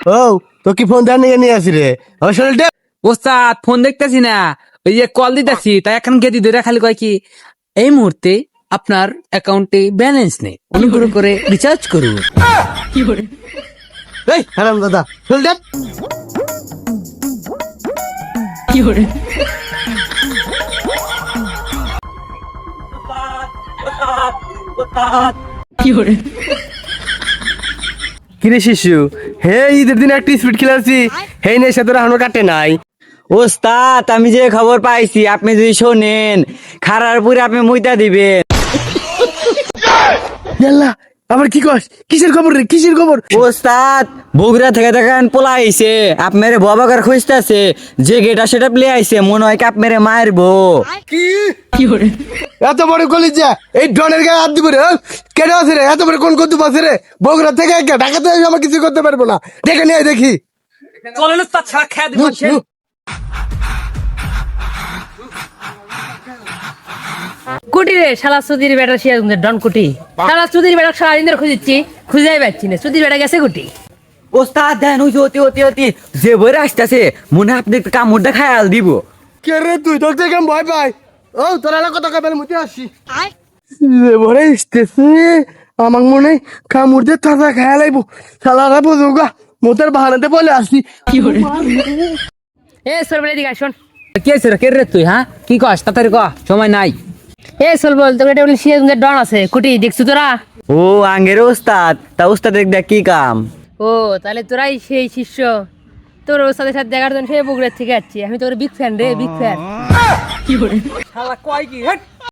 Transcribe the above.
ও তো কি ফোন দেন নিয়ে আসি রে শরীরটা ওস্তাদ ফোন দেখতেছি না, ওই যে কল দিতেছি তাই এখন গেদি ধরে খালি কয় কি এই মুহূর্তে আপনার অ্যাকাউন্টে ব্যালেন্স নেই, অনুগ্রহ করে রিচার্জ করুন। এই হারাম দাদা শরীরটা কিরে শিশু হে ঈদের দিন একটা স্পিড খেলাছি হে নেই সাথে এখনো কাটে নাই। ওস্তাদ আমি যে খবর পাইছি আপনি যদি শোনেন খারার পুরে আপনি মুইতা দিবেন। ইয়াল্লা আবার কি কস কিসের খবর রে কিসের খবর? ওস্তাদ বগুড়া থেকে দেখেন পোলা আইছে আপনারে বাবাকার খুঁজতেছে, যে গেটা সেটা প্লে আইছে মনে হয় কি আপনারে মারবো। কি এত বড় কলিজা এই ডনের গায়ে হাত দিব রে কেন আছে রে এত বড় কোন কত আছে রে বগুড়া থেকে ঢাকাতে আমার কিছু করতে পারবো না দেখে নিয়ে দেখি চলেন ওস্তাদ ছাড়া খেয়ে দিব। কুটি রে শালা সুধীর বেটা শিয়া ডন কুটি শালা সুধীর বেটা সারাদিন ধরে খুঁজেছি খুঁজেই পাচ্ছি না। সুধীর বেটা গেছে কুটি? ওস্তাদ দেন ওই যে অতি অতি অতি যে বইরে আসতেছে মনে হয় আপনি কামড়টা খায়াল দিব। কে রে তুই তোর থেকে আমি ভয় পাই ও তোরা না কত কাবেল মুতে আসি রে বড় ইস্তেছে আমাক মনে কামুড়তে তাজা খায়া লাইব শালারা বোঝোগা মোতার বাহানাতে বলে আসি এ সরবল এদিকে আয়, শোন। কে রে কে রে তুই? হ্যাঁ কি কস তাড়াতাড়ি ক, সময় নাই। এ সরবল তোকে এটা বলে শিয়া ডন আছে কুটি দেখছু তোরা? ও আঙ্গের ওস্তাদ তা ওস্তাদ দেখ কি কাম। ও তাহলে তোরাই সেই শিষ্য, তোর ওস্তাদের সাথে দেখার জন্য সেই বগুড়ার থেকে যাচ্ছি আমি, তোর বিগ ফ্যান রে বিগ ফ্যান। শালা কয় কি হেট